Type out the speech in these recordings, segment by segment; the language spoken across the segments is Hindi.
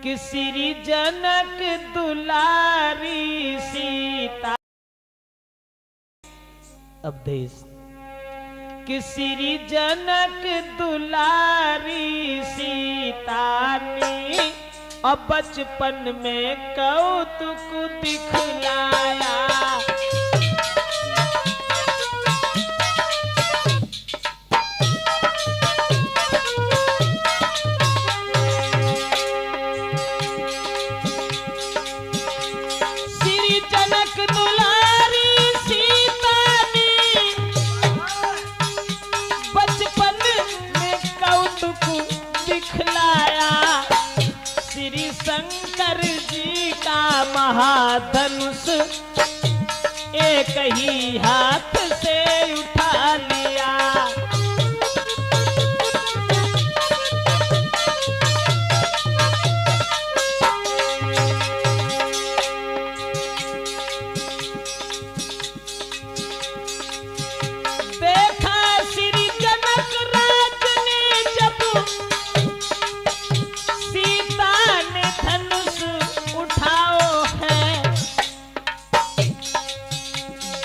कि श्री जनक दुलारी सीता उपदेश कि श्री जनक दुलारी सीता ने अब बचपन में कौतुक दिखलाया। श्री जनक दुलारी सीता ने बचपन में कौतुक दिखलाया। श्री शंकर जी का महाधनुष एक ही हाथ से उठा लिया। देखा श्री जनक राज ने जब सीता ने धनुष उठाओ है,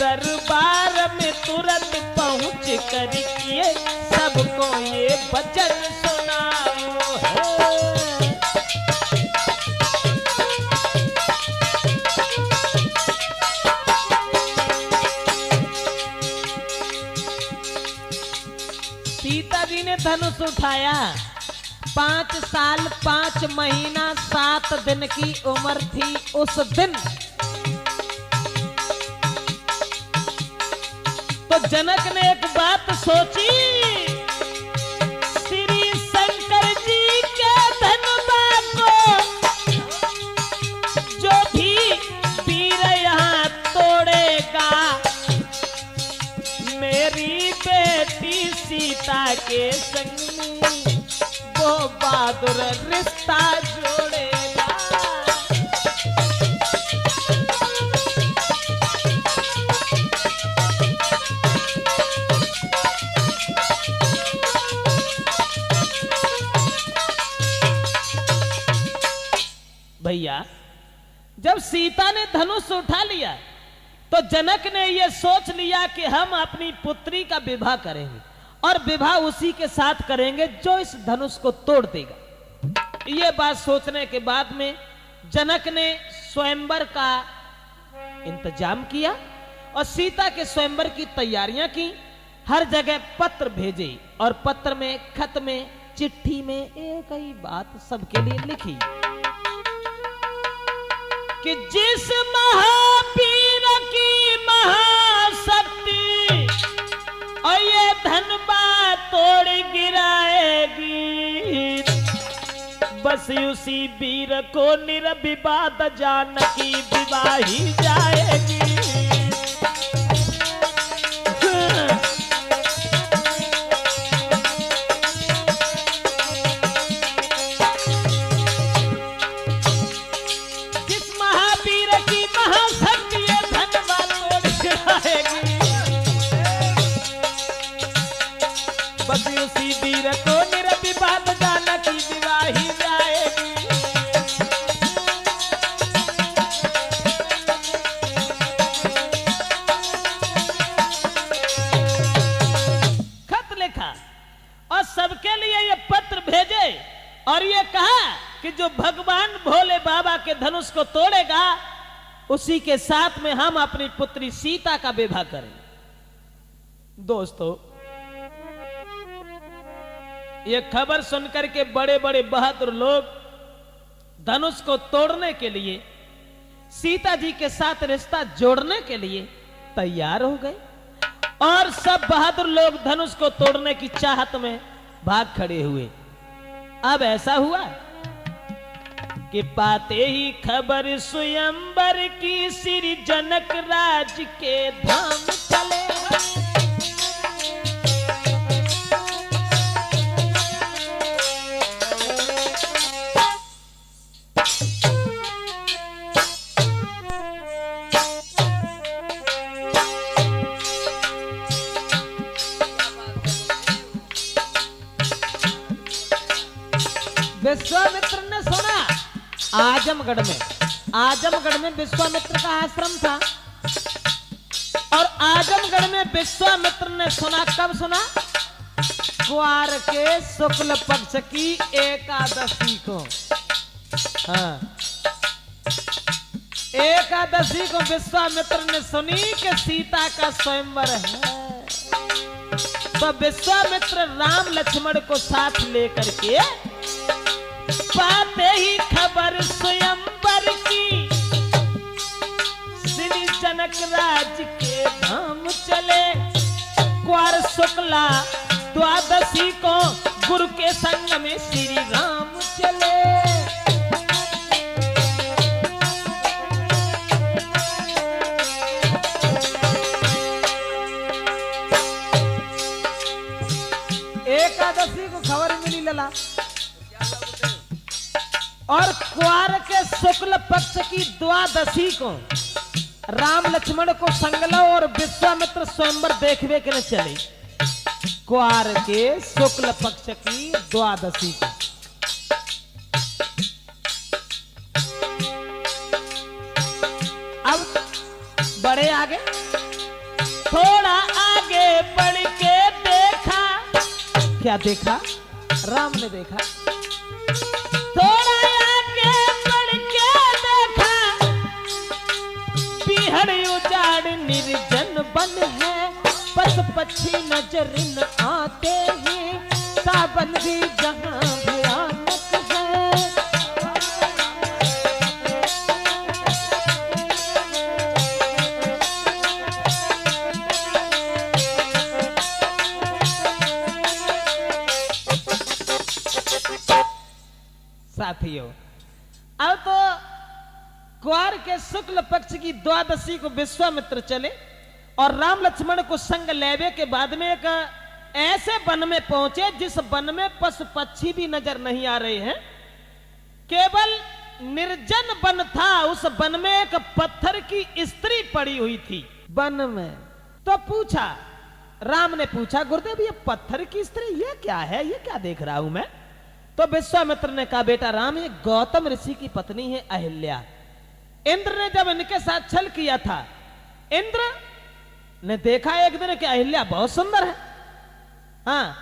दरबार में तुरंत पहुंच कर किए सबको ये वचन सुनाओ है। सीता जी ने धनुष उठाया। 5 साल 5 महीना 7 दिन की उम्र थी उस दिन। तो जनक ने एक बात सोची, श्री शंकर जी के धनुबा को जो भी वीर यहाँ तोड़ेगा, मेरी बेटी सीता के संग में वो बहादुर रिश्ता जोड़ेगा। भैया जब सीता ने धनुष उठा लिया तो जनक ने यह सोच लिया कि हम अपनी पुत्री का विवाह करेंगे और विवाह उसी के साथ करेंगे जो इस धनुष को तोड़ देगा। यह बात सोचने के बाद में जनक ने स्वयंवर का इंतजाम किया और सीता के स्वयंवर की तैयारियां की। हर जगह पत्र भेजे और पत्र में, खत में, चिट्ठी में एक ही बात सबके लिए लिखी कि जिस महावीर की महाशक्ति और ये धनबा तोड़ गिराएगी, बस उसी वीर को निर्विवाद जानकी विवाही जाएगी। बस उसी वीर को निर्विवाद जानकी विवाही जाएगी। खत लिखा और सबके लिए ये पत्र भेजे और ये कहा कि जो भगवान भोले बाबा के धनुष को तोड़ेगा उसी के साथ में हम अपनी पुत्री सीता का विवाह करें। दोस्तों ये खबर सुनकर के बड़े बड़े बहादुर लोग धनुष को तोड़ने के लिए, सीता जी के साथ रिश्ता जोड़ने के लिए तैयार हो गए और सब बहादुर लोग धनुष को तोड़ने की चाहत में भाग खड़े हुए। अब ऐसा हुआ कि पाते ही खबर स्वयंवर की श्री जनक राज के धाम चले। विश्वामित्र ने सुना आजमगढ़ में विश्वामित्र का आश्रम था। और आजमगढ़ में विश्वामित्र ने सुना, कब सुना? क्वार के शुक्ल पक्ष की एकादशी को। हाँ, एकादशी को विश्वामित्र ने सुनी कि सीता का स्वयंवर है। तो विश्वामित्र राम लक्ष्मण को साथ लेकर के पाते ही खबर स्वयंवर की, श्री जनक राज के धाम चले। क्वार शुक्ला द्वादशी को गुरु के संग में श्री राम चले। एकादशी को खबर मिली लला, और क्वार के शुक्ल पक्ष की द्वादशी को राम लक्ष्मण को संगलो और विश्वामित्र स्वयंवर देखने के लिए चले। क्वार के शुक्ल पक्ष की द्वादशी को। अब बड़े आगे, थोड़ा आगे बढ़ के देखा। क्या देखा? राम ने देखा। थोड़ा आगे बढ़ के देखा, पीहड़ उजाड़ निर्जन बन है। पशु पक्षी नजर न आते हैं, सावन भी जहां भयानक है। साथियों, अब तो क्वार के शुक्ल पक्ष की द्वादशी को विश्वामित्र चले और राम लक्ष्मण को संग लेवे के बाद में एक ऐसे वन में पहुंचे जिस वन में पशु पक्षी भी नजर नहीं आ रहे हैं, केवल निर्जन वन था। उस वन में एक पत्थर की स्त्री पड़ी हुई थी वन में। तो पूछा, राम ने पूछा, गुरुदेव ये पत्थर की स्त्री ये क्या है, ये क्या देख रहा हूं मैं? तो विश्वामित्र ने कहा, बेटा राम, ये गौतम ऋषि की पत्नी है अहिल्या। इंद्र ने जब इनके साथ छल किया था, इंद्र ने देखा एक दिन कि अहिल्या बहुत सुंदर है। हाँ,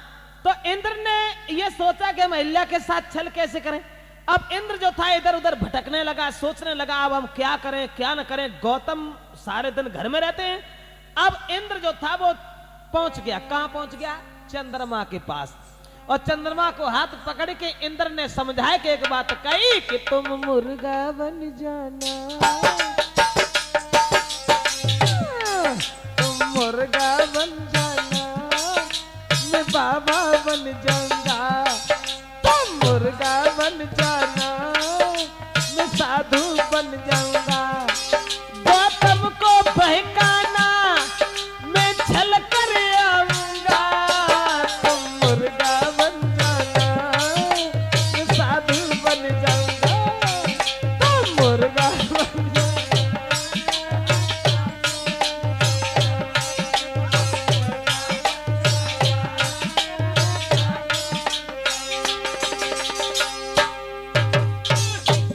तो इंद्र ने यह सोचा कि हम अहिल्या के साथ छल कैसे करें। अब इंद्र जो था इधर उधर भटकने लगा, सोचने लगा अब हम क्या करें क्या न करें। गौतम सारे दिन घर में रहते हैं। अब इंद्र जो था वो पहुंच गया, कहां पहुंच गया? चंद्रमा के पास। और चंद्रमा को हाथ पकड़ के इंद्र ने समझाया कि एक बात कही कि तुम मुर्गा बन जाना, तुम मुर्गा बन जाना, मैं बाबा बन जाऊंगा। तुम मुर्गा बन जाना, मैं साधु बन जाऊंगा। गौतम को बहकाना, मैं छल कर आऊंगा। तुम मुर्गा बन जाना, मैं साधु बन जाऊंगा। तुम मुर्गा बन जाना।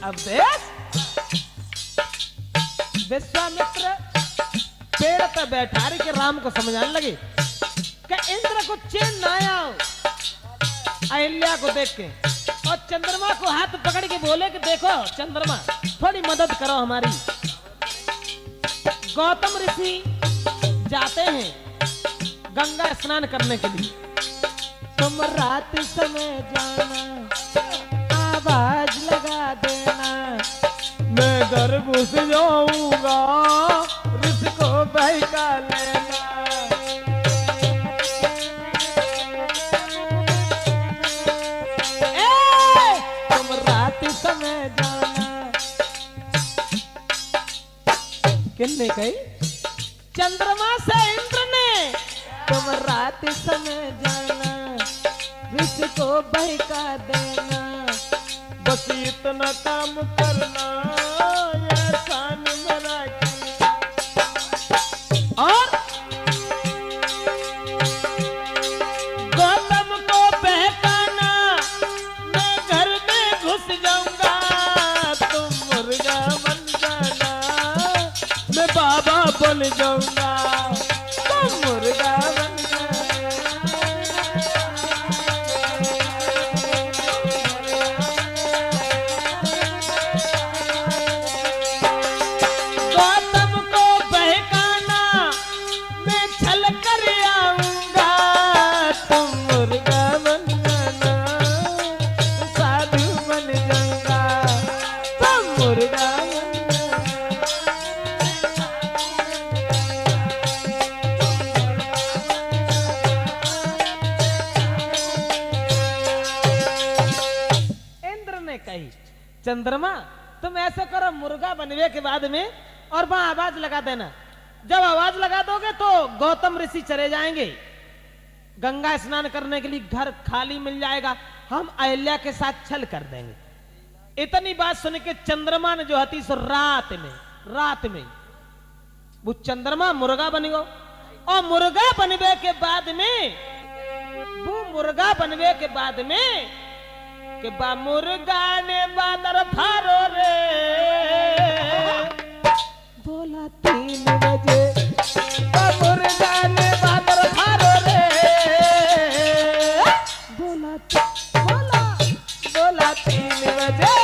अब देख, विश्वामित्र पेड़ पर बैठा रहे के राम को समझाने लगे कि इंद्र को चैन न आया अहिल्या को देख के। और चंद्रमा को हाथ पकड़ के बोले कि देखो चंद्रमा, थोड़ी मदद करो हमारी। गौतम ऋषि जाते हैं गंगा स्नान करने के लिए। तुम रात समय जाना, आवाज लगा देना, मैं घर घुस जाऊंगा, ऋषि को बहका लेना। तुम रात समय जाना। किसने कही? चंद्रमा से इंद्र ने। तुम रात समय जाना, ऋषि को बहका देना, बस इतना काम करना, एहसान मेरा किया। और गौतम को बहकाना, मैं घर में घुस जाऊंगा। बन जाऊंगा, तुम मुर्गा बन गौतम को बहकाना मैं छल कर आऊंगा, तुम मुर्गा बन जाना, साधु बन जाऊंगा, तुम मुर्गा बन इंद्र ने कही, चंद्रमा तुम ऐसा करो, मुर्गा बनने के बाद में और वहां आवाज लगा देना। जब आवाज लगा दोगे तो गौतम ऋषि चले जाएंगे, गंगा स्नान करने के लिए घर खाली मिल जाएगा, हम अहिल्या के साथ छल कर देंगे। इतनी बात सुन के चंद्रमा ने जो हती सो रात में वो चंद्रमा मुर्गा बन गो, और मुर्गा बनवे के बाद में वो मुर्गा बनवे के बाद में कि बा मुर्गा ने बादर फारो रे, बोला 3 बजे, बा मुर्गा ने बादर फारो रे, बोला 3 बजे।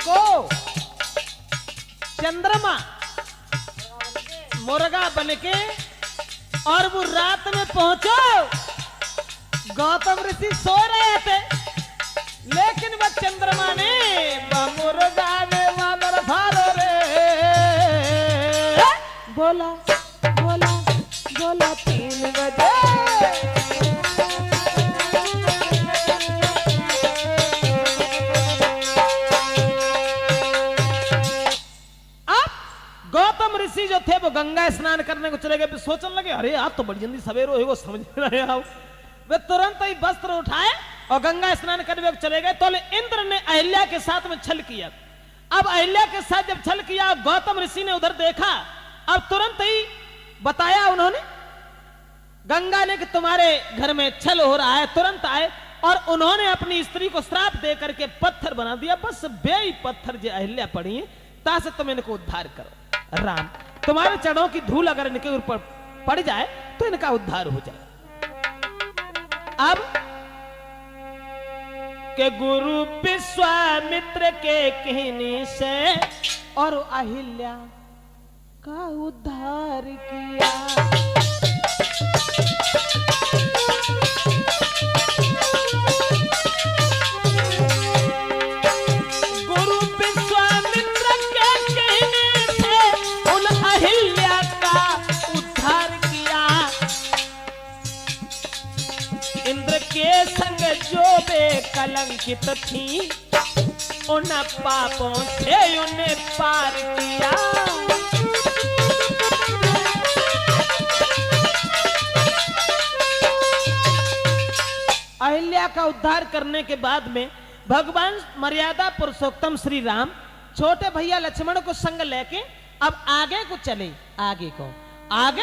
को चंद्रमा मुर्गा बन के और वो रात में पहुंचो, गौतम ऋषि सो रहे थे, लेकिन वह चंद्रमा ने मुर्गा ने मादर फारो रे, बोला 3 बजे। गौतम ऋषि जो थे वो गंगा स्नान करने को चले गए, सोचने लगे अरे आप तो बड़ी जल्दी सवेरे हो समझ नहीं रहे हो। वे तुरंत ही वस्त्र उठाए और गंगा स्नान करने को चले गए। तो इंद्र ने अहिल्या के साथ में छल किया। अब अहिल्या के साथ जब छल किया, गौतम ऋषि ने उधर देखा, अब तुरंत ही बताया उन्होंने गंगा ने कि तुम्हारे घर में छल हो रहा है। तुरंत आए और उन्होंने अपनी स्त्री को श्राप दे करके पत्थर बना दिया, बस बेई पत्थर जो अहिल्या पड़ी है तासे तुम इनको उद्धार करो। राम, तुम्हारे चरणों की धूल अगर इनके ऊपर पड़ जाए तो इनका उद्धार हो जाए। अब के गुरु विश्वामित्र के कहने से और अहिल्या का उद्धार किया। गुरु विश्वामित्र के कहने से उन अहिल्या का उद्धार किया। इंद्र के संग जो बेकलंकित थी, उन पापों से उन्हें पार किया। अहिल्या का उद्धार करने के बाद में भगवान मर्यादा पुरुषोत्तम श्री राम छोटे भैया लक्ष्मण को संग लेके अब आगे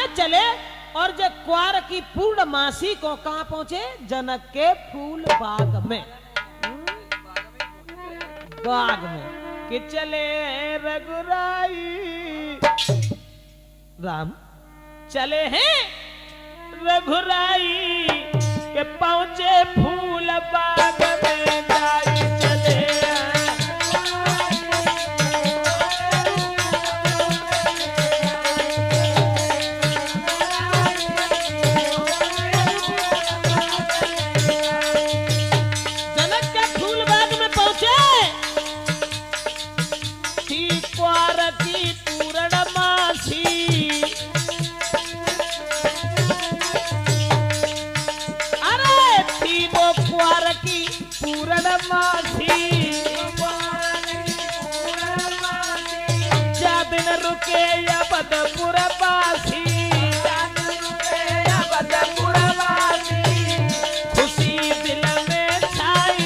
चले और जो क्वार की पूर्णमासी को कहां पहुंचे? जनक के फूल बाग में कि चले रघुराई राम चले हैं रघुराई के पहुंचे फूल बाग में जाई चले। जनक के फूल बाग में पहुंचे थी क्वार की पूर्णमासी। क्वार की पूर्णमासी जादिन रुके अवधपुर वासी, खुशी दिल में छाई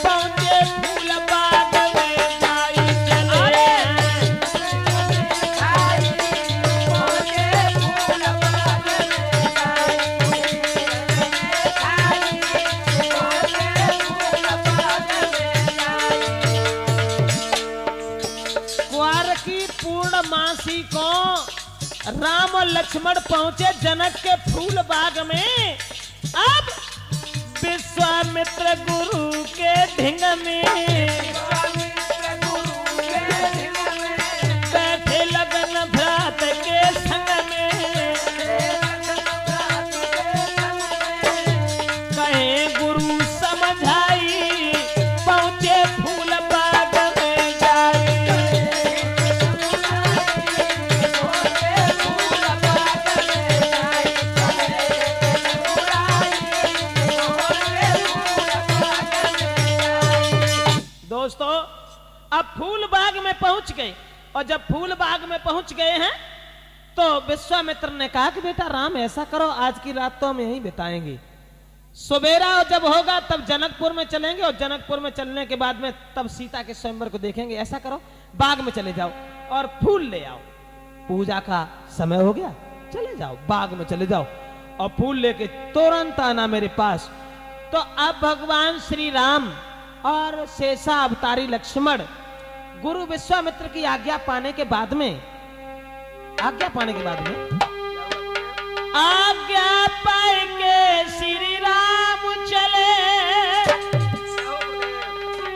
पहुंचे फूल बाग में जाई चले। राम और लक्ष्मण पहुंचे जनक के फूल बाग में। अब विश्वामित्र गुरु के ढिंग में बैठे लगन भ्रात के संग में, कहे गुरु समझाई पहुंचे फूल बाग में जाई। दोस्तों अब फूल बाग में पहुंच गए, और जब फूल बाग में पहुंच गए हैं तो विश्वामित्र ने कहा कि बेटा राम ऐसा करो, आज की रात तो हम यहीं बिताएंगे, सवेरा जब होगा तब जनकपुर में चलेंगे, और जनकपुर में चलने के बाद में तब सीता के स्वयंवर को देखेंगे। ऐसा करो बाग में चले जाओ और फूल ले आओ, पूजा का समय हो गया, चले जाओ बाग में चले जाओ और फूल लेके तुरंत आना मेरे पास। तो अब भगवान श्री राम और शेषा अवतारी लक्ष्मण गुरु विश्वामित्र की आज्ञा पाने के बाद में आज्ञा पाए के श्री राम चले,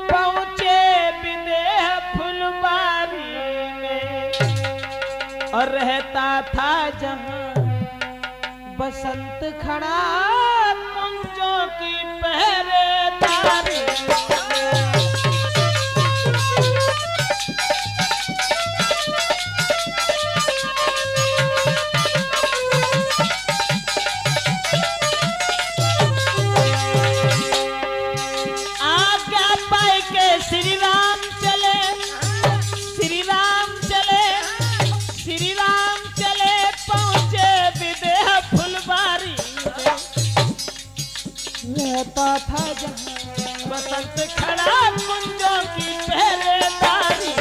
पहुंचे विदेह फुलबारी में, और रहता था जहां बसंत खड़ा कुंजों की पहरेदारी। रहता था जहां बसंत खड़ा कुंजों की पहरेदारी।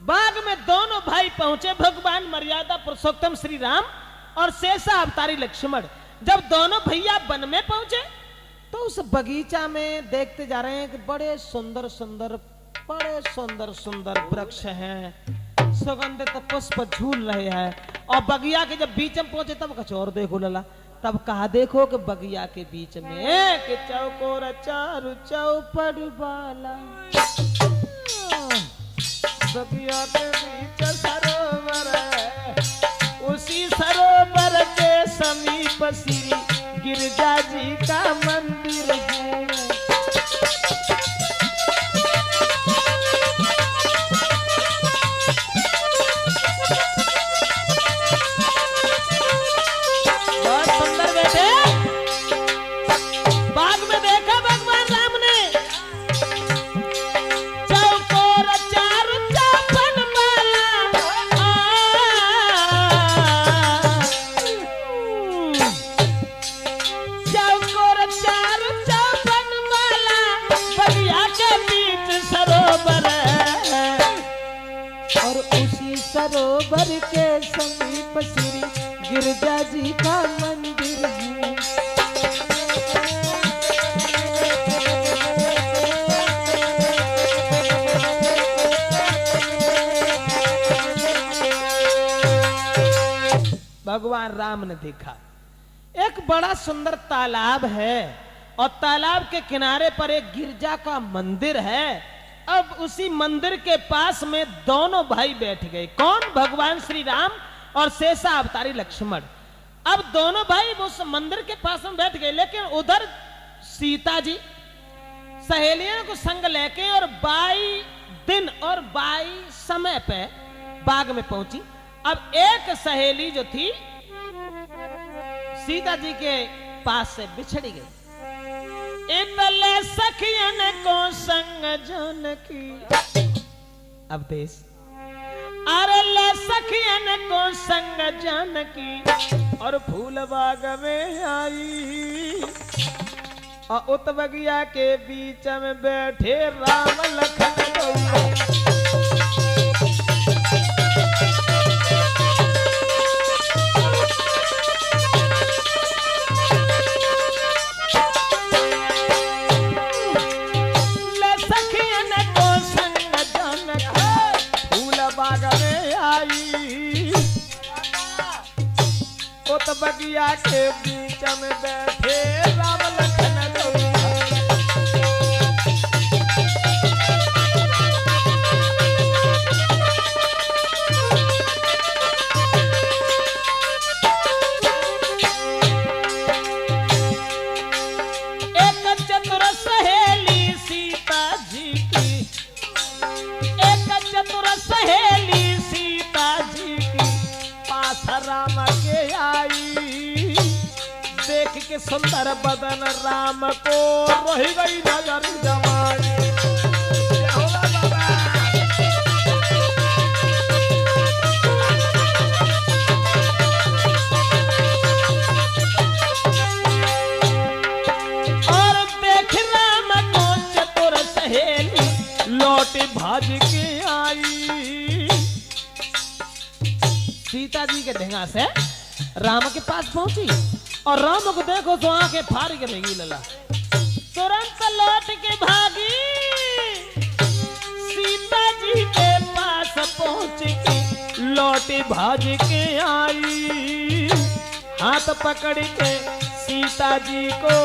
बाग में दोनों भाई पहुंचे, भगवान मर्यादा पुरुषोत्तम श्री राम और शेषा अवतारी लक्ष्मण। जब दोनों भैया वन में पहुंचे तो उस बगीचा में देखते जा रहे हैं कि बड़े सुंदर सुंदर वृक्ष हैं, सुगंधित पुष्प झूल रहे हैं। और बगिया के जब बीच में पहुंचे तब कुछ और देखो लला, तब कहा देखो कि बगिया के बीच में कि चौकोर चारु चौपड़ वाला, बगिया के बीच सरोवर है, उसी सरोवर के समीप श्री गिरजा जी का मंदिर है। सरोवर के समीप श्री गिरजा जी का मंदिर है। भगवान राम ने देखा एक बड़ा सुंदर तालाब है और तालाब के किनारे पर एक गिरजा का मंदिर है। अब उसी मंदिर के पास में दोनों भाई बैठ गए। कौन? भगवान श्री राम और शेषा अवतारी लक्ष्मण। अब दोनों भाई उस मंदिर के पास में बैठ गए, लेकिन उधर सीता जी सहेलियों को संग लेके और 22 दिन और 22 समय पे बाग में पहुंची। अब एक सहेली जो थी सीता जी के पास से बिछड़ी गई। इतले सखियन को संग जानकी, अब देश अरे सखियन को संग जानकी और फूल बाग में आई, और उत बगिया के बीच में बैठे राम लखन। बगिया के बीच में बैठे राम लखन गौरा। एक चतुर सहेली सीता जी की, एक चतुर सहेली सीता जी की पास राम के आई। देख के सुंदर बदन राम को रह गई नजर जमाई। और देख राम को चतुर सहेली लौट भाज के आई। सीता जी के ढंगा से राम के पास पहुंची और राम को देखो तो आंखें फाड़ के रही लला। तुरंत लौट के भागी सीता जी के पास पहुंच के लौट भाज के आई। हाथ पकड़ के सीता जी को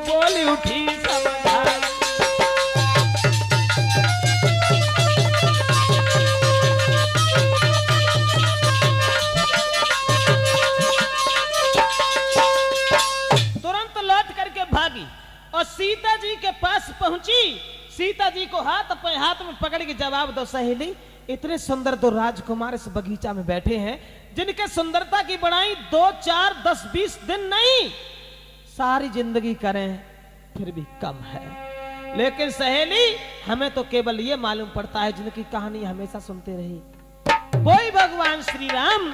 बोली उठी समझाई। और सीता जी के पास पहुंची। सीता जी को हाथ में पकड़ के जवाब दो सहेली, इतने सुंदर दो राजकुमार इस बगीचा में बैठे हैं जिनके सुंदरता की बड़ाई 2, 4, 10, 20 दिन नहीं सारी जिंदगी करें फिर भी कम है। लेकिन सहेली हमें तो केवल ये मालूम पड़ता है जिनकी कहानी हमेशा सुनते रही। वही भगवान श्री राम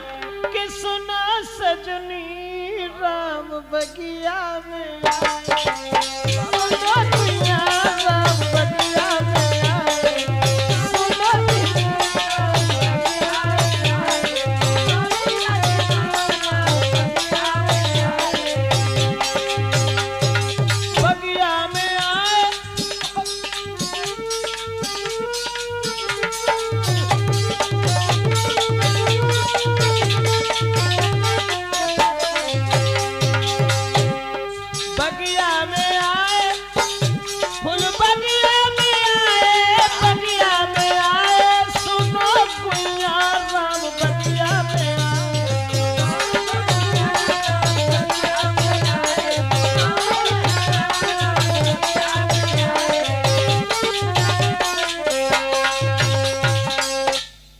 के सुना सजनी राम बगिया में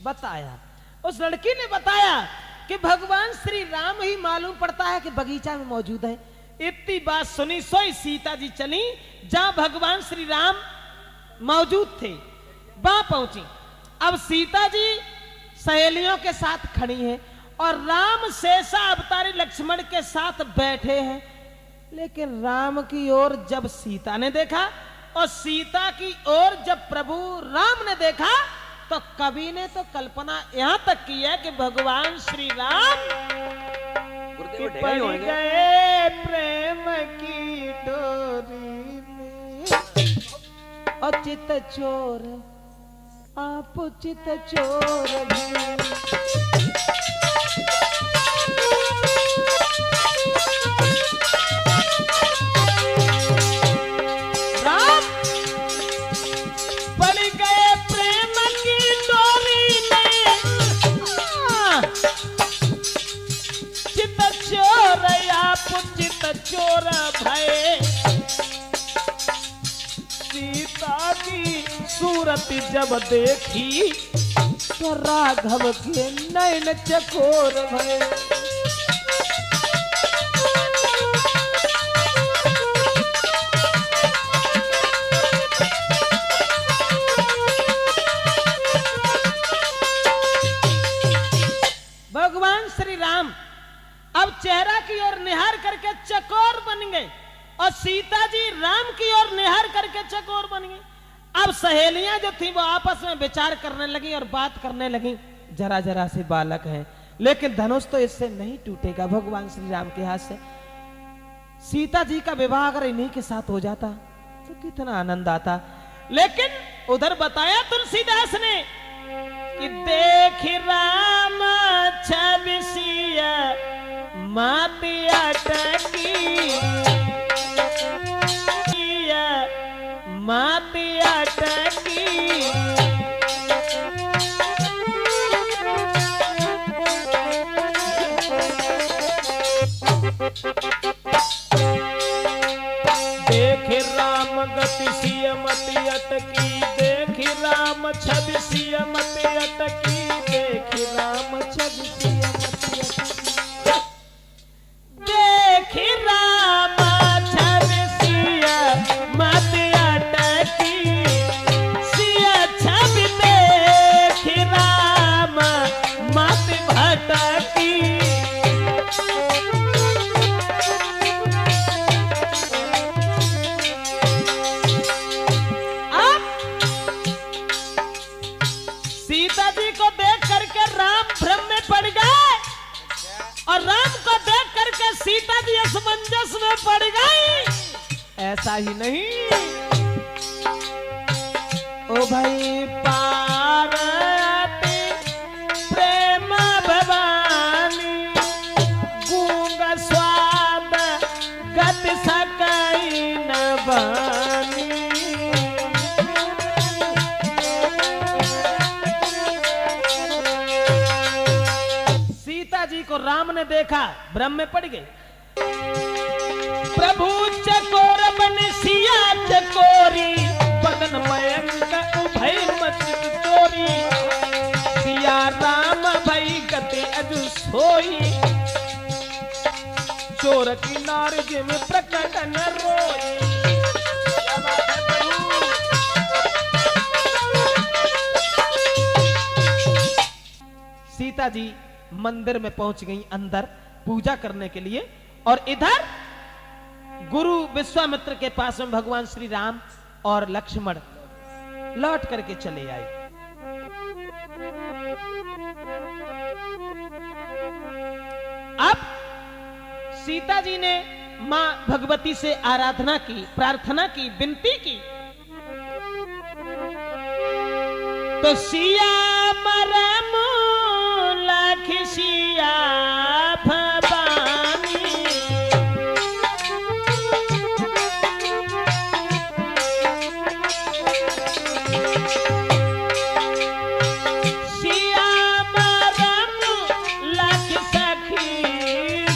बताया। उस लड़की ने बताया कि भगवान श्री राम ही मालूम पड़ता है कि बगीचा में मौजूद है। इतनी बात सुनी सोई सीता जी चली जहां भगवान श्री राम मौजूद थे, वहां पहुंची। अब सीता जी सहेलियों के साथ खड़ी हैं और राम शेषा अवतारी लक्ष्मण के साथ बैठे हैं। लेकिन राम की ओर जब सीता ने देखा और सीता की ओर जब प्रभु राम ने देखा तो कवि ने तो कल्पना यहां तक की है कि भगवान श्री राम पड़ गए प्रेम की डोरी में। और चित चोर आप चित चोर भी। चोर भय सीता की सूरत जब देखी तो राघव के नैन चकोर भय। भगवान श्री राम अब चेहरा की ओर निहार करके चकोर बन गए और सीता जी राम की ओर निहार करके चकोर बन गई। अब सहेलियां जो थी वो आपस में विचार करने लगी और बात करने लगी। जरा जरा से बालक है लेकिन धनुष तो इससे नहीं टूटेगा भगवान श्री राम के हाथ से। सीता जी का विवाह अगर इन्हीं के साथ हो जाता तो कितना आनंद आता। लेकिन उधर बताया तुलसीदास ने कि देख राम छबिसिया मात अटकी मात अटकी देख राम गति सिय मत अटकी देख राम छवि सिय मत अटकी देख राम छवि सिय मत अटकी देख राम छवि सिय मत अटकी सिय छवि देख राम मत भटकी सीता जी को देख करके राम भ्रम में पड़ गए और राम को देख करके सीता जी असमंजस में पड़ गई। ऐसा ही नहीं, ओ भाई पार्वती प्रेम भवानी गूंग स्वाद गति सकई न बानी। जी को राम ने देखा, भ्रम में पड़ गई। प्रभु चकोर बन सिया चकोरी बदन मयंक उभय मत चोरी सिया राम भई गति अजु सोई चोर की नार जिम प्रकट न रोई। सीता जी मंदिर में पहुंच गई अंदर पूजा करने के लिए और इधर गुरु विश्वामित्र के पास में भगवान श्री राम और लक्ष्मण लौट करके चले आए। अब सीता जी ने मां भगवती से आराधना की, प्रार्थना की, विनती की तो सिया मरम लखिया भवानी श्याम रम लख सखी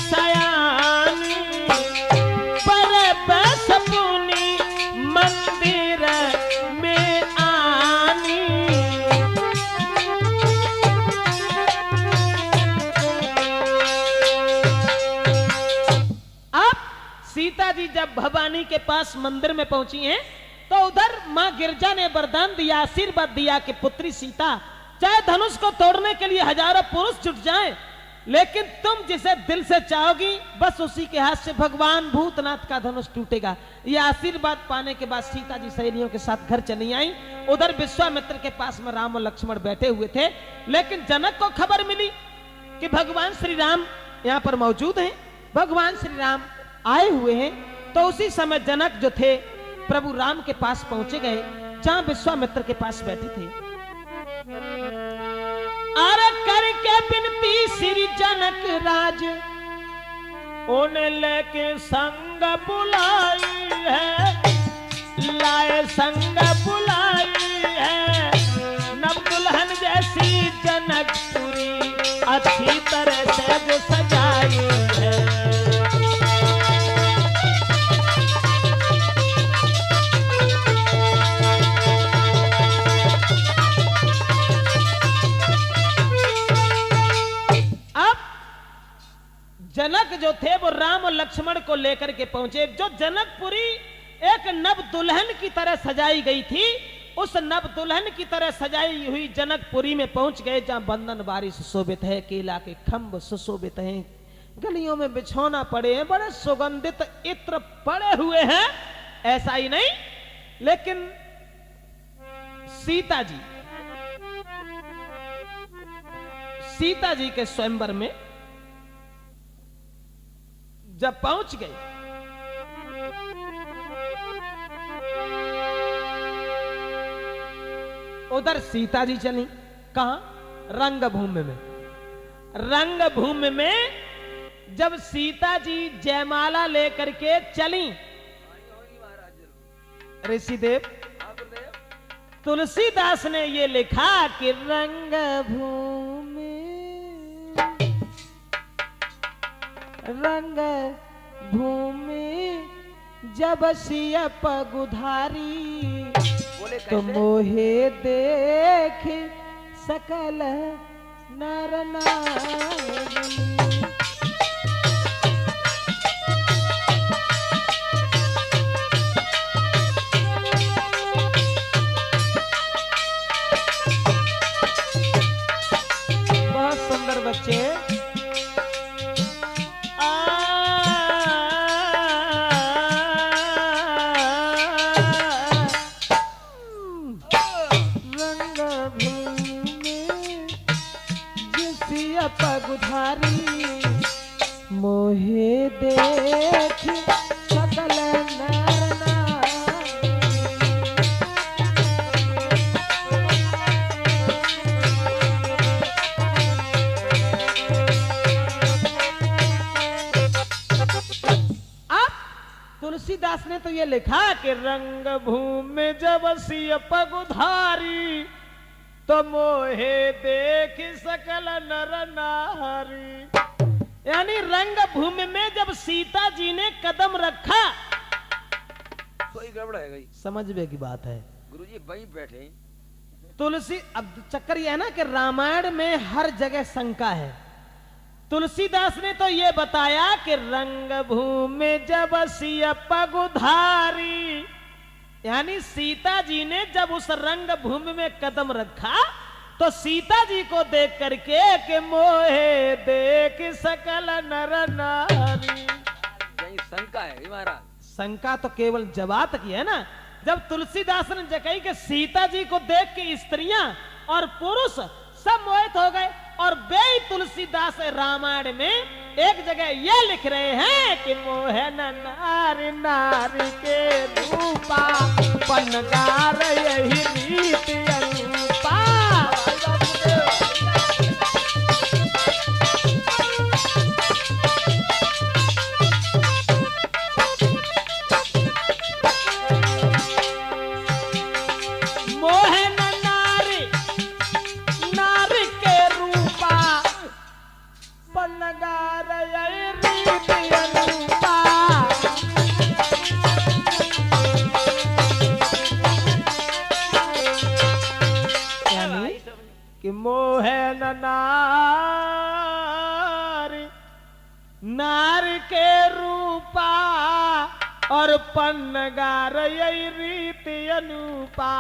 सयानी पर बस पुनी मंदिर में आनी। सीता जी जब भवानी के पास मंदिर में पहुंची हैं तो उधर मां गिरजा ने वरदान दिया, आशीर्वाद दिया कि पुत्री सीता चाहे धनुष को तोड़ने के लिए हजारों पुरुष जुट जाएं, लेकिन तुम जिसे दिल से चाहोगी बस उसी के हाथ से भगवान भूतनाथ का धनुष टूटेगा। यह आशीर्वाद पाने के बाद सीता जी सहेलियों के साथ घर चली आई। उधर विश्वामित्र के पास में राम और लक्ष्मण बैठे हुए थे, लेकिन जनक को खबर मिली कि भगवान श्री राम यहाँ पर मौजूद हैं, भगवान श्री राम आए हुए हैं। तो उसी समय जनक जो थे प्रभु राम के पास पहुंचे गए जहां विश्वामित्र के पास बैठे थे। अरे करके बिनती श्री जनक राज उन्हें लेके संग बुलाई है, लाए संग बुलाई है नव दुल्हन जैसी जनकपुरी अच्छी तरह से जो सजाई है। जनक जो थे वो राम और लक्ष्मण को लेकर के पहुंचे। जो जनकपुरी एक नव दुल्हन की तरह सजाई गई थी, उस नव दुल्हन की तरह सजाई हुई जनकपुरी में पहुंच गए जहां बंधन बारी सुशोभित है, केला के खंभ सुशोभित हैं, गलियों में बिछौना पड़े हैं, बड़े सुगंधित इत्र पड़े हुए हैं। ऐसा ही नहीं, लेकिन सीता जी के स्वयंवर में जब पहुंच गए उधर सीता जी चली कहां? रंगभूमि में। रंगभूमि में जब सीता जी जयमाला लेकर के चली, ऋषिदेव तुलसीदास ने ये लिखा कि रंग भूमि जब सिया पगुधारी, तो मोहे देख सकल नर नारी। बहुत सुंदर बच्चे। पगुधारी मोहे देख सकल नर नारी। अब तुलसीदास ने तो ये लिखा कि रंग भूमि जब सिय पगुधारी, तो मोहे देख सकल नर नारी। यानी रंग भूमि में जब सीता जी ने कदम रखा तो गड़बड़ है गई। समझ में की बात है गुरुजी वहीं बैठे। तुलसी, अब चक्कर यह है ना कि रामायण में हर जगह शंका है। तुलसीदास ने तो ये बताया कि रंग भूमि जब सिय पगुधारी, यानी सीता जी ने जब उस रंग भूमि में कदम रखा तो सीता जी को देख करके कि मोहे देख सकल नर नारी। यही शंका है महाराज। शंका तो केवल जवाब की है ना। जब तुलसीदास ने जगह के सीता जी को देख के स्त्रियां और पुरुष सब मोहित हो गए, और वे तुलसीदास रामायण में एक जगह ये लिख रहे हैं कि मोहे नारी नारी के रूपा, पनगार यही रीति अनुपा। मोहे नारी नारी के रूपा, पनगार यही रीति अनुपा। कि मोहे नारी नारी के रूपा, और पन्नगार यही रीति अनुपा।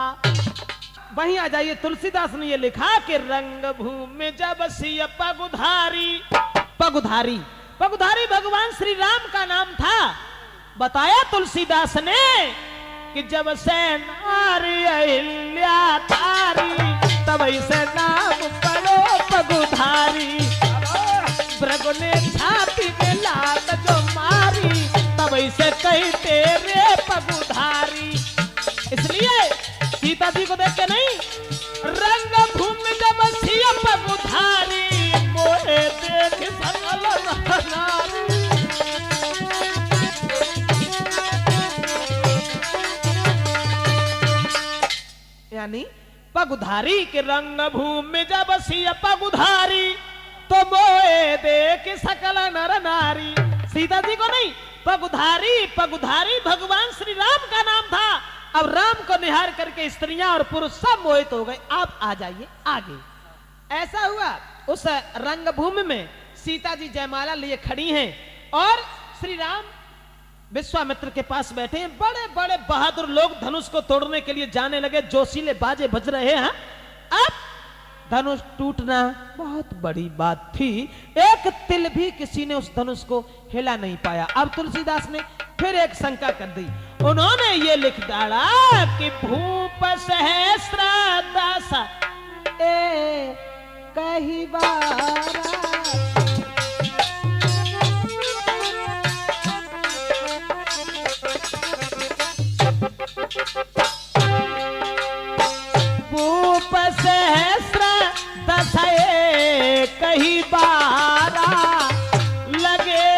वहीं आ जाइए, तुलसीदास ने ये लिखा कि रंग भूमि जब सिय पगुधारी। पगुधारी पगुधारी भगवान श्री राम का नाम था। बताया तुलसीदास ने कि जब से नारी अहिल्या तारी, तब से नाम पड़ो पगुधारी। भृगु ने छाती में लात जो मारी, तब से कहते रे पगुधारी। इसलिए सीता जी को देख के नहीं, रंग भूमि जब सिय पगुधारी, मोहे देख सकल नर नारी। यानी पगुधारी के रंग भूमि जब सिय पगुधारी, तो मोहे देख सकल नर नारी। सीता जी को नहीं, पगुधारी पगुधारी भगवान श्री राम का नाम था। अब राम को निहार करके स्त्रियां और पुरुष सब मोहित हो गए। आप आ जाइए आगे। ऐसा हुआ उस रंगभूमि में सीता जी जयमाला लिए खड़ी हैं और श्री राम विश्वामित्र के पास बैठे हैं। बड़े बड़े बहादुर लोग धनुष को तोड़ने के लिए जाने लगे, जोशीले बाजे बज रहे हैं। अब धनुष टूटना बहुत बड़ी बात थी। एक तिल भी किसी ने उस धनुष को हिला नहीं पाया। अब तुलसीदास ने फिर एक शंका कर दी। उन्होंने ये लिख डाला कि भूप सहस्त्र दस ए कही बारा, भूप सहस्त्र दस कही बारा, लगे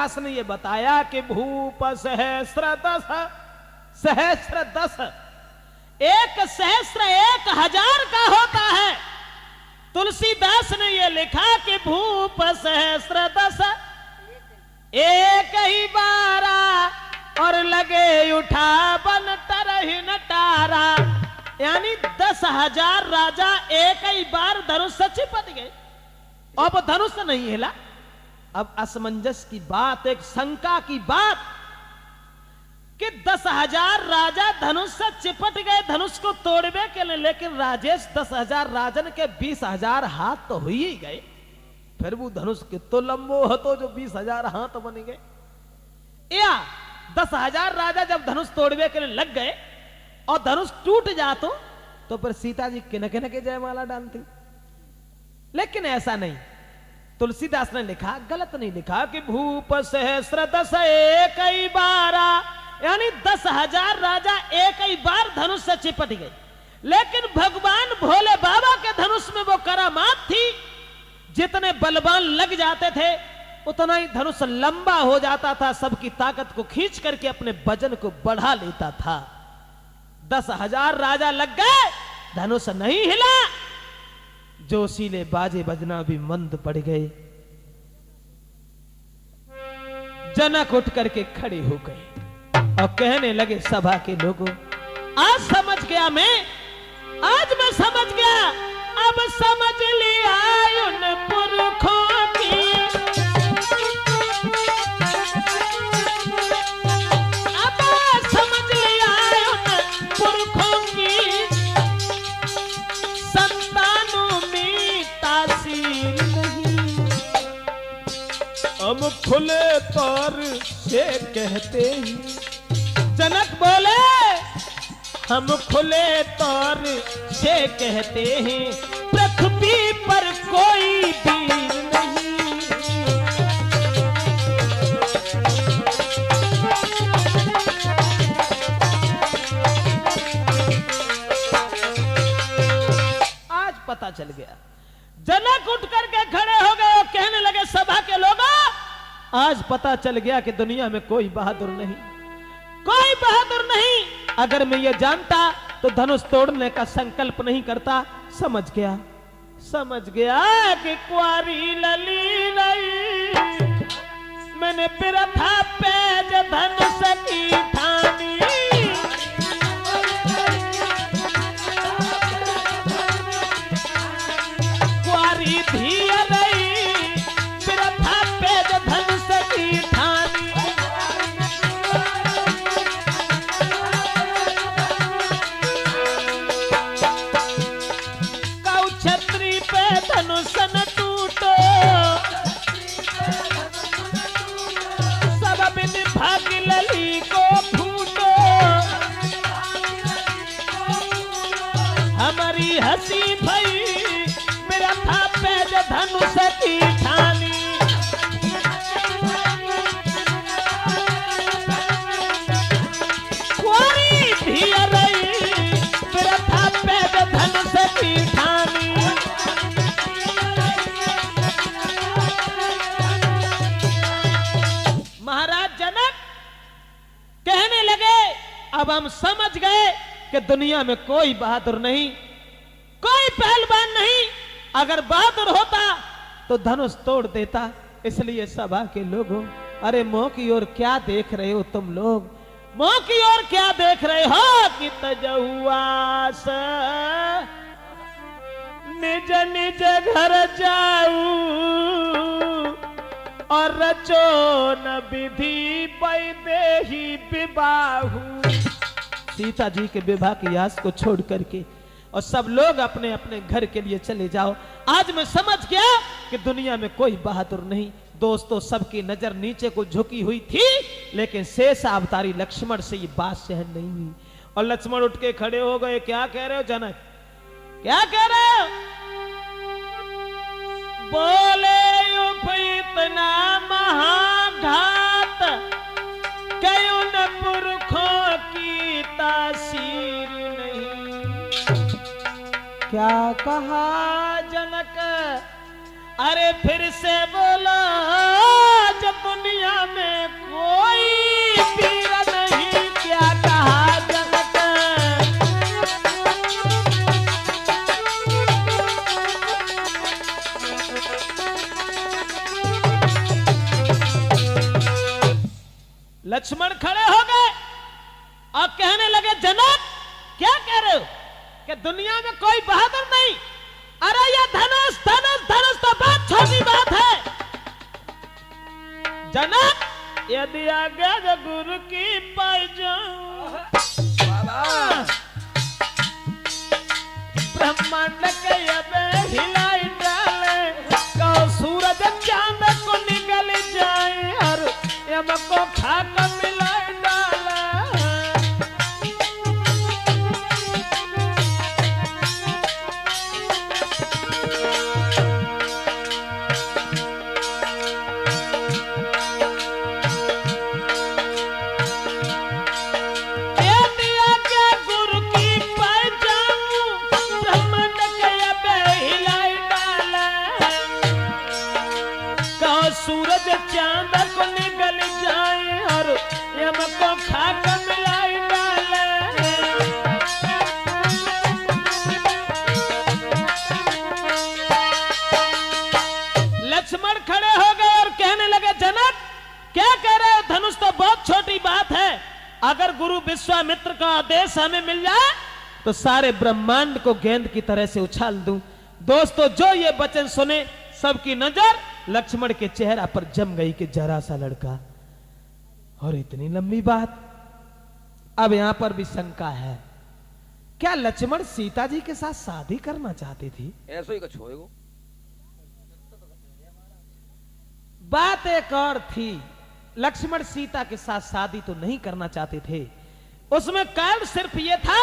तुलसीदास ने ये बताया कि भूप सहस्र दस, एक सहस्र 1000 का होता है। तुलसीदास ने ये लिखा कि भूप सहस्र 10, एक ही 12 और लगे उठा बन तरही नटारा, यानी 10,000 राजा एक ही बार धनुष से चिपट गए। अब धनुष नहीं हिला। अब असमंजस की बात, एक शंका की बात कि 10,000 राजा धनुष से चिपट गए धनुष को तोड़वे के लिए, लेकिन राजेश 10,000 राजन के 20,000 हाथ तो हो ही गए, फिर वो धनुष कितो लंबो हो तो जो 20,000 हाथ बन गए। या 10,000 राजा जब धनुष तोड़वे के लिए लग गए और धनुष टूट जातो तो फिर सीता जी किन किन के जयमाला डालती। लेकिन ऐसा नहीं, तुलसीदास ने लिखा, गलत नहीं लिखा कि भूप सहस्र 10 एक ही 12, यानी 10,000 राजा एक ही बार धनुष से चिपट गए। लेकिन भगवान भोले बाबा के धनुष में वो करामात थी, जितने बलवान लग जाते थे उतना ही धनुष लंबा हो जाता था, सबकी ताकत को खींच करके अपने वजन को बढ़ा लेता था। 10,000 राजा लग गए, धनुष नहीं हिला, जोशीले बाजे बजना भी मंद पड़ गए। जनक उठ करके खड़े हो गए और कहने लगे सभा के लोगों, आज समझ गया मैं, आज मैं समझ गया, अब समझ लिया उन पुरखों की, अब समझ लिया उन पुरखों की, संतानों में तासीर नहीं। हम खुले तौर से कहते हैं, जनक बोले हम खुले तौर से कहते हैं, पृथ्वी पर कोई वीर नहीं। आज पता चल गया। जनक उठ करके खड़े हो गए और कहने लगे सभा के लोगों, आज पता चल गया कि दुनिया में कोई बहादुर नहीं, कोई बहादुर नहीं। अगर मैं ये जानता तो धनुष तोड़ने का संकल्प नहीं करता। समझ गया, समझ गया कि कुंवारी लली नहीं, मैंने बिरथा पेज धनुष की ठानी, कुंवारी धिया नहीं, बिरथा पेज धनुष की ठानी। छत्री पे धनुष न टूटो, सब बिन भाग लली को फूटो, हमारी हंसी भई मेरा था पेज धनुष की ठानी। कुंवारी धिया रही मेरा था पेज धनुष की ठानी। महाराज जनक कहने लगे अब हम समझ गए कि दुनिया में कोई बहादुर नहीं, कोई पहलवान नहीं। अगर बहादुर होता तो धनुष तोड़ देता। इसलिए सभा के लोगों, अरे मुंह की ओर क्या देख रहे हो तुम लोग, मुंह की ओर क्या देख रहे हो कि तजहुआस निज निज घर जाऊ और रचो न विधि पैदेही विवाहू। सीता जी के विवाह की आस को छोड़ करके और सब लोग अपने अपने घर के लिए चले जाओ। आज मैं समझ गया कि दुनिया में कोई बहादुर नहीं। दोस्तों, सबकी नजर नीचे को झुकी हुई थी, लेकिन शेष अवतारी लक्ष्मण से ये बात सहन नहीं हुई और लक्ष्मण उठ के खड़े हो गए। क्या कह रहे हो जनक, क्या कह रहे हो? बोले इतना महाघात कयुन पुरखों की तासीर नहीं। क्या कहा जनक? अरे फिर से बोलो दुनिया में कोई पीर नहीं, क्या कहा जनक। लक्ष्मण खड़े हो गए और कहने लगे जनक क्या कह रहे हो कि दुनिया में कोई बहादुर नहीं। अरे ये धनुष धनुष धनुष तो बहुत छोटी बात है। जनक यदि आज्ञा जो गुरु की पाई जाऊं, ब्रह्मांड के यबे हिलाई डाले, कहो सूरज चांद को निकल जाए और यम को खाक मिलाई डाले। सूरज चांद को निकल जाए और यम को खाक मिलाई डाले। लक्ष्मण खड़े हो गए और कहने लगे जनक क्या कह रहे हो, धनुष तो बहुत छोटी बात है। अगर गुरु विश्वामित्र का आदेश हमें मिल जाए तो सारे ब्रह्मांड को गेंद की तरह से उछाल दूं। दोस्तों जो ये वचन सुने सबकी नजर लक्ष्मण के चेहरा पर जम गई कि जरा सा लड़का और इतनी लंबी बात। अब यहां पर भी शंका है, क्या लक्ष्मण सीता जी के साथ शादी करना चाहती थी? ऐसा ही कुछ होएगा। बात एक और थी, लक्ष्मण सीता के साथ शादी तो नहीं करना चाहते थे। उसमें कारण सिर्फ यह था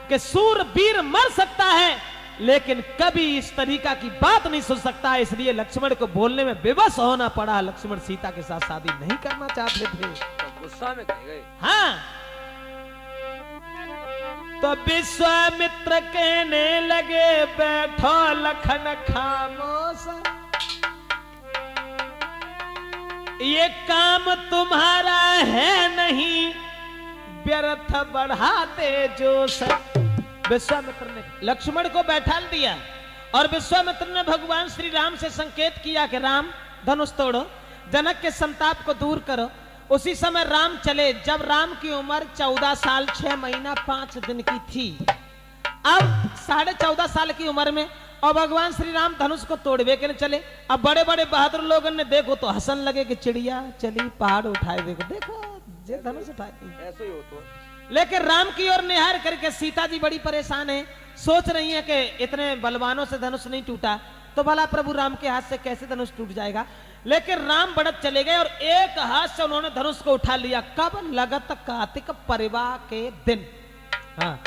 कि सूरवीर मर सकता है लेकिन कभी इस तरीका की बात नहीं सुन सकता, इसलिए लक्ष्मण को बोलने में विवश होना पड़ा। लक्ष्मण सीता के साथ शादी नहीं करना चाहते थे। तो गुस्सा में कह गए। हाँ, तो विश्वामित्र कहने लगे बैठो लखन खामोश, ये काम तुम्हारा है नहीं, व्यर्थ बढ़ाते जोश। विश्वामित्र ने लक्ष्मण को बैठा दिया और विश्वामित्र ने भगवान श्री राम से संकेत किया कि राम धनुष तोड़ो, जनक के संताप को दूर करो। उसी समय राम चले। जब राम की उम्र 14 साल 6 महीना 5 दिन की थी, अब 14.5 साल की उम्र में और भगवान श्री राम धनुष को तोड़वे के लिए चले। अब बड़े बड़े बहादुर लोगों ने देखो तो हंसन लगे कि चिड़िया चली पहाड़ उठाए, देखो देखो ये धनुष उठाती। ऐसे ही हो तो। लेकिन राम की ओर निहार करके सीता जी बड़ी परेशान है, सोच रही है कि इतने बलवानों से धनुष नहीं टूटा तो भला प्रभु राम के हाथ से कैसे धनुष टूट जाएगा। लेकिन राम बढ़त चले गए और एक हाथ से उन्होंने धनुष को उठा लिया। कब? लगत कार्तिक परिवा के दिन। हाँ,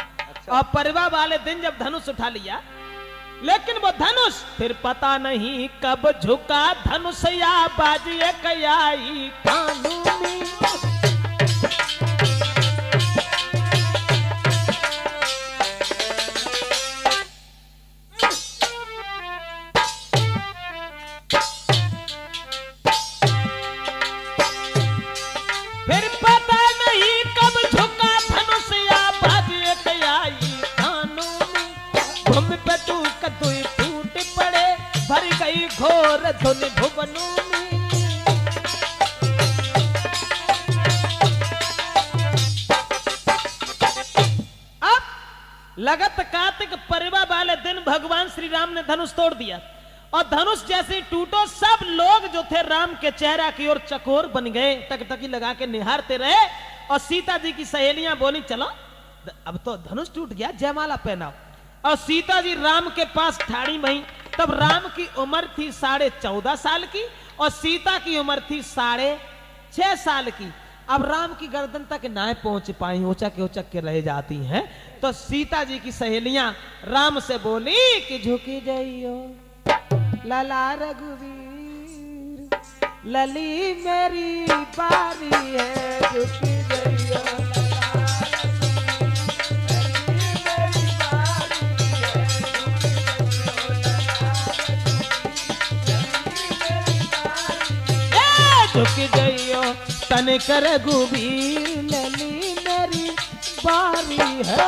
और परिवा वाले दिन जब धनुष उठा लिया, लेकिन वो धनुष फिर पता नहीं कब झुका धनुष या बाजिए कयाई कानूनी। घोर धुन भुवनों में अब लगत कार्तिक परिवा वाले दिन भगवान श्री राम ने धनुष तोड़ दिया और धनुष जैसे टूटो सब लोग जो थे राम के चेहरा की ओर चकोर बन गए, टकटकी लगा के निहारते रहे। और सीता जी की सहेलियां बोली चलो अब तो धनुष टूट गया, जयमाला पहनाओ। और सीता जी राम के पास ठाड़ी भई। तब राम की उम्र थी 14.5 साल की और सीता की उम्र थी 6.5 साल की। अब राम की गर्दन तक ना पहुंच पाई, ओचक के रह जाती हैं। तो सीता जी की सहेलियां राम से बोली कि झुकी जाइयो लला रघुवीर, लली मेरी बारी है, झुकी जाइयो चुक गयो तन कर गुबीर लली मेरी बारी है।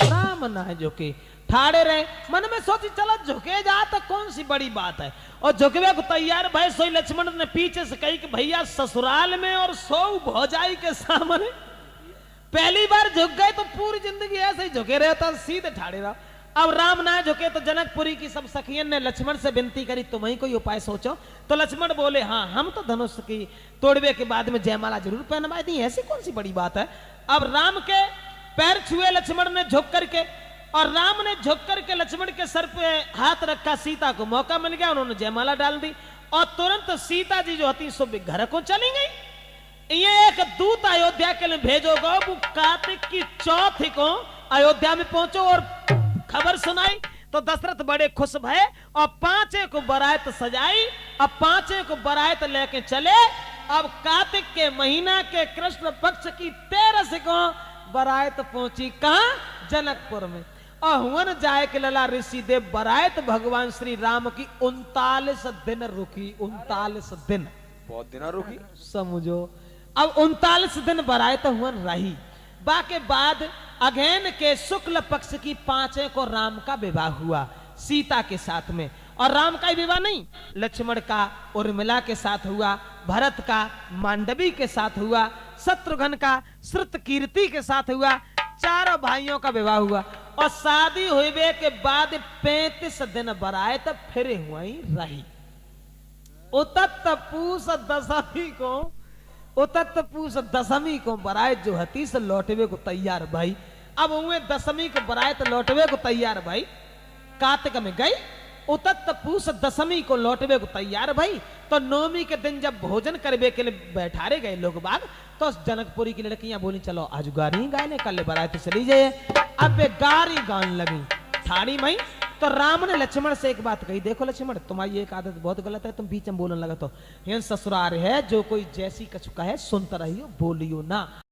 राम ना झुके ठाड़े रहे मन में सोची चलो झुके जा तो कौन सी बड़ी बात है। और झुकवे को तैयार भाई सोई लक्ष्मण ने पीछे से कही कि भैया ससुराल में और सौ भौजाई के सामने पहली बार झुक गए तो पूरी जिंदगी ऐसे ही झुके रहे तो सीधे ठाड़े रहो। अब राम ना झुके तो जनकपुरी की सब सखियन ने लक्ष्मण से विनती करी तुम ही कोई उपाय सोचो। तो लक्ष्मण बोले हाँ हम तो धनुष की तोड़वे के बाद में जयमाला जरूर पहनवाई दी, ऐसी कौन सी बड़ी बात है। अब राम के पैर छुए लक्ष्मण ने झुक करके, और राम ने झुक करके लक्ष्मण के सर पे हाथ रखा। सीता को मौका मिल गया, उन्होंने जयमाला डाल दी और तुरंत सीता जी जो होती सो घर को चली गई। ये एक दूत अयोध्या के लिए भेजो गो, वो कार्तिक की चौथ को अयोध्या में पहुंचो और खबर सुनाई। तो दशरथ बड़े खुश भये और पांचे को बरात सजाई। अब पांचे को बरात लेके चले। अब कार्तिक के महीना के कृष्ण पक्ष की 13 को बरात पहुंची कहां? जनकपुर में। और हुन जाए के लला ऋषि देव बरात भगवान श्री राम की 39 दिन रुकी। 39 दिन, बहुत दिन रुकी समझो। अब 39 दिन बरात हुन रही। बाके बाद अगेन के शुक्ल पक्ष की 5 को राम का विवाह हुआ सीता के साथ में। और राम का ही विवाह नहीं, लक्ष्मण का उर्मिला के साथ हुआ, भरत का मांडवी के साथ हुआ, शत्रुघ्न का श्रुतकीर्ति के साथ हुआ। चारों भाइयों का विवाह हुआ और शादी हुए के बाद 35 दिन बरात फिर हुई रही। उतत पूस दशमी को बरात जो हती से लौटवे को तैयार भाई। अब हुए दशमी को बरात लौटवे को तैयार भाई। कार्तिक में गई, उतत पूस दशमी को लौटवे को तैयार भाई। तो नवमी के दिन जब भोजन करवे के लिए बैठारे गए लोग बाग, तो जनकपुरी की लड़कियां बोली चलो आज गारी गाने कल बरात चली जाए। अब वे गारी गान लगी ठाड़ी मई। तो राम ने लक्ष्मण से एक बात कही, देखो लक्ष्मण तुम्हारी एक आदत बहुत गलत है, तुम बीच में बोलने लगा तो ये ससुराल है, जो कोई जैसी कछुका है सुनता रहियो बोलियो ना।